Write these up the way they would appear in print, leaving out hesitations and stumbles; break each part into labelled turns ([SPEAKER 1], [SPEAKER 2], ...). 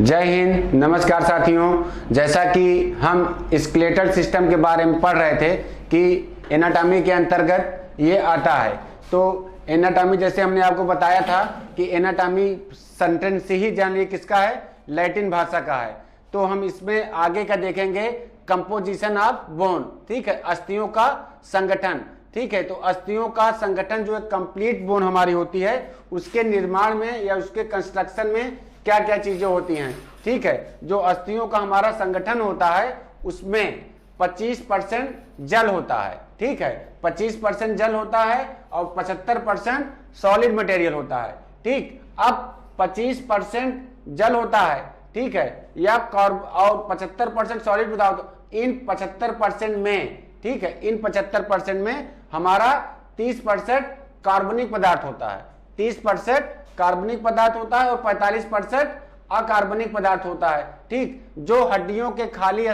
[SPEAKER 1] जय हिंद, नमस्कार साथियों। जैसा कि हम स्केलेटल सिस्टम के बारे में पढ़ रहे थे कि एनाटॉमी के अंतर्गत ये आता है। तो एनाटॉमी जैसे हमने आपको बताया था कि एनाटॉमी सेंटेंस से ही जानिए किसका है, लैटिन भाषा का है। तो हम इसमें आगे का देखेंगे कंपोजिशन ऑफ बोन, ठीक है, अस्थियों का संगठन, ठीक है। तो अस्थियों का संगठन जो एक कंप्लीट बोन हमारी होती है, उसके निर्माण में या उसके कंस्ट्रक्शन में क्या क्या चीजें होती हैं, ठीक है। जो अस्थियों का हमारा संगठन होता है उसमें 25% जल होता है, ठीक है। 25% जल होता है और 75% सॉलिड मटेरियल होता है, ठीक। अब 25% जल होता है, ठीक है, या और 75% सॉलिड पदार्थ। इन 75% में, ठीक है, इन 75% में हमारा 30% कार्बनिक पदार्थ होता है, 30% कार्बनिक पदार्थ होता है और 45% अकार्बनिक पदार्थ होता है, ठीक। जो हड्डियों के खाली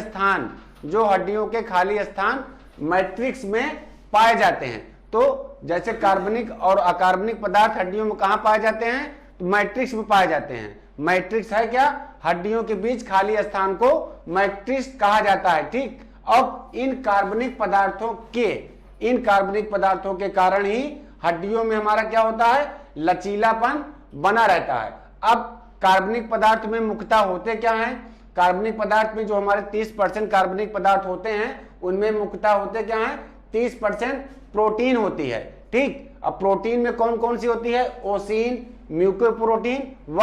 [SPEAKER 1] स्थान मैट्रिक्स में पाए जाते हैं। तो जैसे कार्बनिक और अकार्बनिक पदार्थ हड्डियों में कहां पाए जाते हैं, तो मैट्रिक्स में पाए जाते हैं। मैट्रिक्स है क्या, हड्डियों के बीच खाली स्थान को मैट्रिक्स कहा जाता है, ठीक। अब इन कार्बनिक पदार्थों के कारण ही हड्डियों में हमारा क्या होता है, लचीलापन बना रहता है। अब कार्बनिक पदार्थ में मुख्यतः होते क्या हैं, कार्बनिक पदार्थ में जो हमारे 30% कार्बनिक पदार्थ होते हैं उनमें मुख्यतः होते क्या हैं, 30% प्रोटीन होती है, ठीक। अब प्रोटीन में कौन कौन सी होती है, ओसिन, म्यूकोप्रोटीन व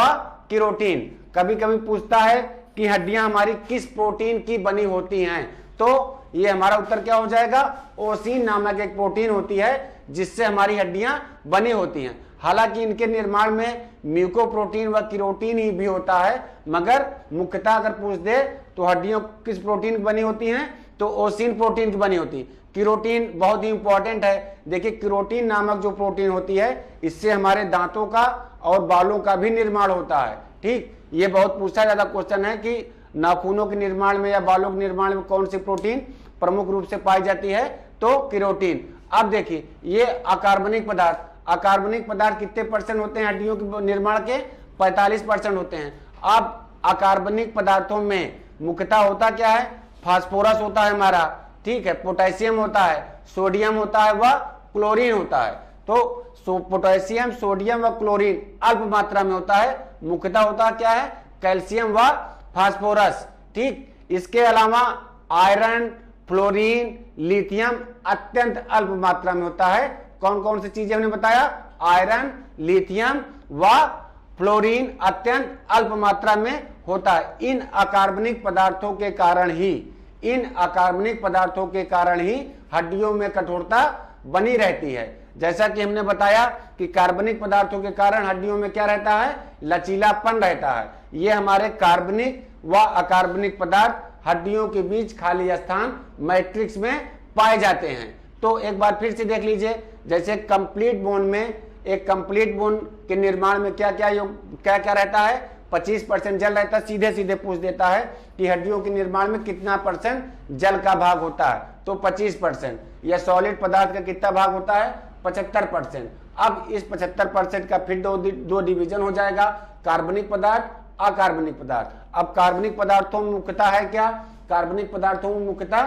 [SPEAKER 1] केरोटीन। कभी कभी पूछता है कि हड्डियां हमारी किस प्रोटीन की बनी होती हैं, तो ये हमारा उत्तर क्या हो जाएगा, ओसिन नामक एक प्रोटीन होती है जिससे हमारी हड्डियां बनी होती हैं। हालांकि इनके निर्माण में म्यूकोप्रोटीन व केरोटीन ही भी होता है, मगर मुख्यतः अगर पूछ दे तो हड्डियों किस प्रोटीन की बनी होती हैं, तो ओसिन प्रोटीन की बनी होती है। केरोटीन बहुत ही इंपॉर्टेंट है। देखिए केरोटीन नामक जो प्रोटीन होती है इससे हमारे दांतों का और बालों का भी निर्माण होता है, ठीक। ये बहुत पूछा जाता क्वेश्चन है कि नाखूनों के निर्माण में या बालों के निर्माण में कौन सी प्रोटीन प्रमुख रूप से पाई जाती है, तो केरोटीन। अब देखिए ये अकार्बनिक पदार्थ कितने परसेंट होते हैं हड्डियों के निर्माण के, 45% होते हैं। अब अकार्बनिक पदार्थों में मुख्यतः होता क्या है, फास्फोरस होता है हमारा, ठीक है, पोटेशियम होता है, सोडियम होता है व क्लोरीन होता है। तो पोटेशियम, सोडियम व क्लोरीन अल्प मात्रा में होता है। मुख्यतः होता क्या है, कैल्शियम व फास्फोरस, ठीक। इसके अलावा आयरन, फ्लोरीन, लिथियम अत्यंत अल्प मात्रा में होता है। कौन कौन सी चीजें हमने बताया, आयरन, लिथियम व फ्लोरीन अत्यंत अल्प मात्रा में होता है। इन अकार्बनिक पदार्थों के कारण ही हड्डियों में कठोरता बनी रहती है। जैसा कि हमने बताया कि कार्बनिक पदार्थों के कारण हड्डियों में क्या रहता है, लचीलापन रहता है। ये हमारे कार्बनिक व अकार्बनिक पदार्थ हड्डियों के बीच खाली स्थान मैट्रिक्स में पाए जाते हैं। तो एक बार फिर से देख लीजिए, जैसे कंप्लीट बोन के निर्माण में क्या क्या रहता है, 25% जल रहता है। सीधे सीधे पूछ देता है कि हड्डियों के निर्माण में कितना परसेंट जल का भाग होता है, तो 25%। या सॉलिड पदार्थ का कितना भाग होता है, 75%। अब इस 75% का फिर दो डिवीजन हो जाएगा, कार्बनिक पदार्थ, अकार्बनिक पदार्थ। अब कार्बनिक पदार्थों में मुख्यतः है क्या, कार्बनिक पदार्थों में मुख्यतः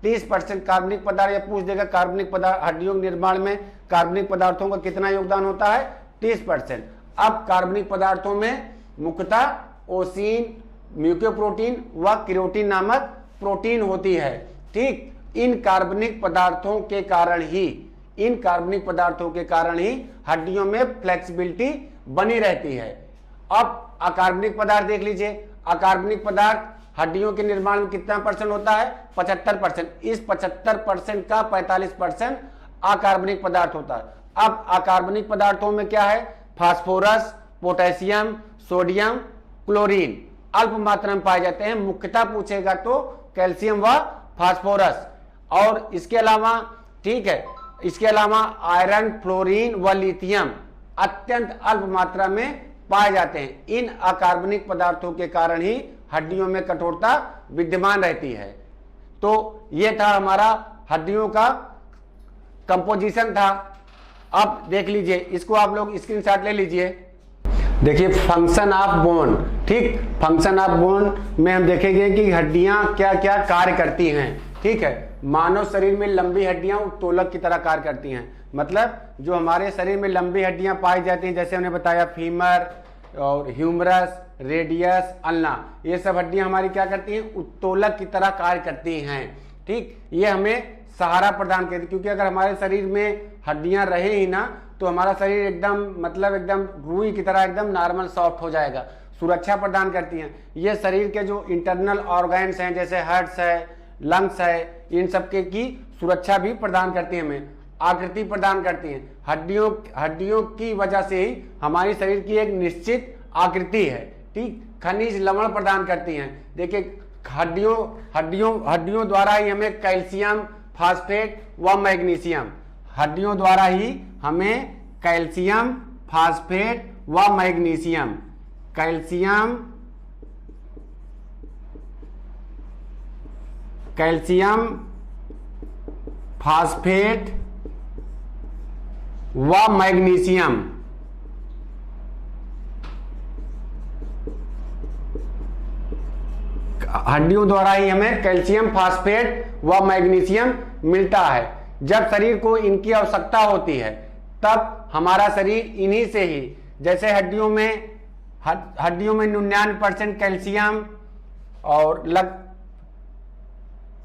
[SPEAKER 1] 30% कार्बनिक पदार्थ, या पूछ देगा कार्बनिक पदार्थ हड्डियों के निर्माण में कार्बनिक पदार्थों का कितना योगदान होता है, 30%। अब कार्बनिक पदार्थों में मुख्यतः ओसिन, म्यूकोप्रोटीन व केरोटीन नामक प्रोटीन होती है, ठीक। इन कार्बनिक पदार्थों के कारण ही हड्डियों में फ्लेक्सिबिलिटी बनी रहती है। अब अकार्बनिक पदार्थ देख लीजिए, अकार्बनिक पदार्थ हड्डियों के निर्माण में कितना परसेंट होता है, 75%। इस 75% का 45% अकार्बनिक पदार्थ होता है। अब अकार्बनिक पदार्थों में क्या है, फास्फोरस, पोटेशियम, सोडियम, क्लोरीन अल्प मात्रा में पाए जाते हैं। मुख्यतः पूछेगा तो कैल्शियम व फास्फोरस। और इसके अलावा, ठीक है, इसके अलावा आयरन, फ्लोरीन व लिथियम अत्यंत अल्प मात्रा में पाए जाते हैं। इन अकार्बनिक पदार्थों के कारण ही हड्डियों में कठोरता विद्यमान रहती है। तो यह था हमारा हड्डियों का कंपोजिशन था। अब देख लीजिए, इसको आप लोग स्क्रीनशॉट ले लीजिए। देखिए फंक्शन ऑफ बोन, ठीक। ठीक। फंक्शन ऑफ बोन में हम देखेंगे कि हड्डियां क्या क्या कार्य करती हैं। ठीक है, मानव शरीर में लंबी हड्डियां उत्तोलक की तरह कार्य करती हैं। मतलब जो हमारे शरीर में लंबी हड्डियां पाई जाती हैं, जैसे हमने बताया फीमर और ह्यूमरस, रेडियस, अल्ना, ये सब हड्डियां हमारी क्या करती हैं, उत्तोलक की तरह कार्य करती हैं। ठीक, ये हमें सहारा प्रदान करती, क्योंकि अगर हमारे शरीर में हड्डियां रहे ही ना तो हमारा शरीर एकदम मतलब एकदम रुई की तरह एकदम नॉर्मल सॉफ्ट हो जाएगा। सुरक्षा प्रदान करती हैं। ये शरीर के जो इंटरनल ऑर्गन्स हैं, जैसे हार्ट्स है, लंग्स है, इन सब के की सुरक्षा भी प्रदान करती हैं, हमें आकृति प्रदान करती हैं। हड्डियों की वजह से ही हमारी शरीर की एक निश्चित आकृति है। ठीक, खनिज लवण प्रदान करती हैं। देखिए हड्डियों द्वारा ही हमें कैल्शियम, फास्फेट व मैग्नीशियम, हड्डियों द्वारा ही हमें कैल्शियम, फास्फेट व मैग्नीशियम, कैल्शियम, फास्फेट व मैग्नीशियम, हड्डियों द्वारा ही हमें कैल्शियम, फास्फेट व मैग्नीशियम मिलता है। जब शरीर को इनकी आवश्यकता होती है तब हमारा शरीर इन्हीं से ही, जैसे हड्डियों में 99% कैल्शियम और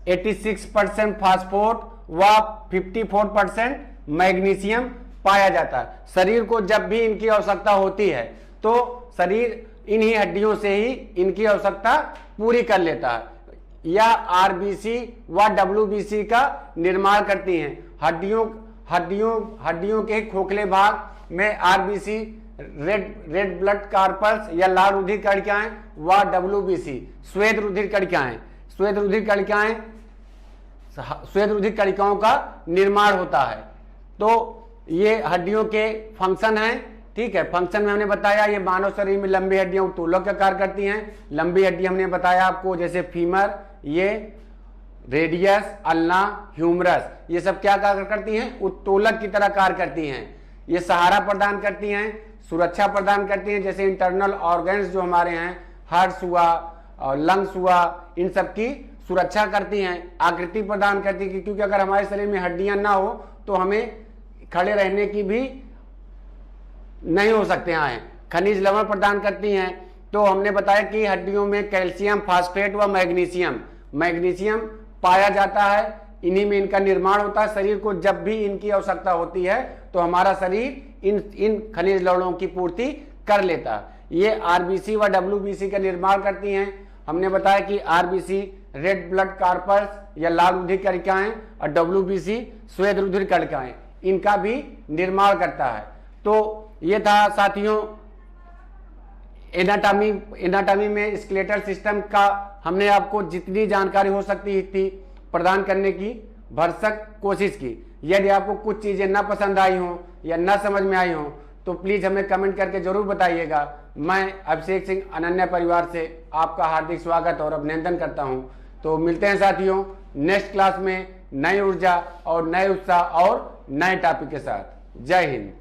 [SPEAKER 1] 86% फास्फोट व 54% मैग्नीशियम पाया जाता है। शरीर को जब भी इनकी आवश्यकता होती है तो शरीर इन्हीं हड्डियों से ही इनकी आवश्यकता पूरी कर लेता है, या आरबीसी व डब्ल्यूबीसी का निर्माण करती हैं। हड्डियों के खोखले भाग में आरबीसी, रेड ब्लड कार्पल्स या लाल रुधिर कणिकाएं व डब्ल्यूबीसी, श्वेत रुधिर कणिकाएं, श्वेत रुधिर कणिकाओं का निर्माण होता है। तो ये हड्डियों के फंक्शन हैं। ठीक है, फंक्शन में हमने बताया ये मानव शरीर में लंबी हड्डियां उत्तोलक का कार्य करती हैं। लंबी हड्डियां हमने बताया आपको, जैसे फीमर, ये रेडियस, अल्ना, ह्यूमरस, ये सब क्या कार्य करती हैं, उत्तोलक की तरह कार्य करती हैं। ये सहारा प्रदान करती हैं, सुरक्षा प्रदान करती हैं, जैसे इंटरनल ऑर्गन्स जो हमारे हैं, हार्ट्स हुआ और लंग्स हुआ, इन सब की सुरक्षा करती हैं, आकृति प्रदान करती है, क्योंकि अगर हमारे शरीर में हड्डियां ना हो तो हमें खड़े रहने की भी नहीं हो सकते हैं। खनिज लवण प्रदान करती हैं। तो हमने बताया कि हड्डियों में कैल्शियम, फास्फेट व मैग्नीशियम पाया जाता है, इन्हीं में इनका निर्माण होता है। शरीर को जब भी इनकी आवश्यकता होती है तो हमारा शरीर इन खनिज लवणों की पूर्ति कर लेता है। ये आरबीसी व डब्ल्यूबीसी का निर्माण करती हैं। हमने बताया कि आरबीसी रेड ब्लड कार्पल्स या लाल रुधिर कणिकाएं और डब्ल्यूबीसी श्वेत रुधिर कणिकाएं, इनका भी निर्माण करता है। तो ये था साथियों एनाटॉमी में स्केलेटल सिस्टम का हमने आपको जितनी जानकारी हो सकती थी प्रदान करने की भरसक कोशिश की। यदि आपको कुछ चीजें ना पसंद आई हो या ना समझ में आई हो तो प्लीज हमें कमेंट करके जरूर बताइएगा। मैं अभिषेक सिंह अनन्या परिवार से आपका हार्दिक स्वागत और अभिनंदन करता हूं। तो मिलते हैं साथियों नेक्स्ट क्लास में नई ऊर्जा और नए उत्साह और नए टॉपिक के साथ। जय हिंद।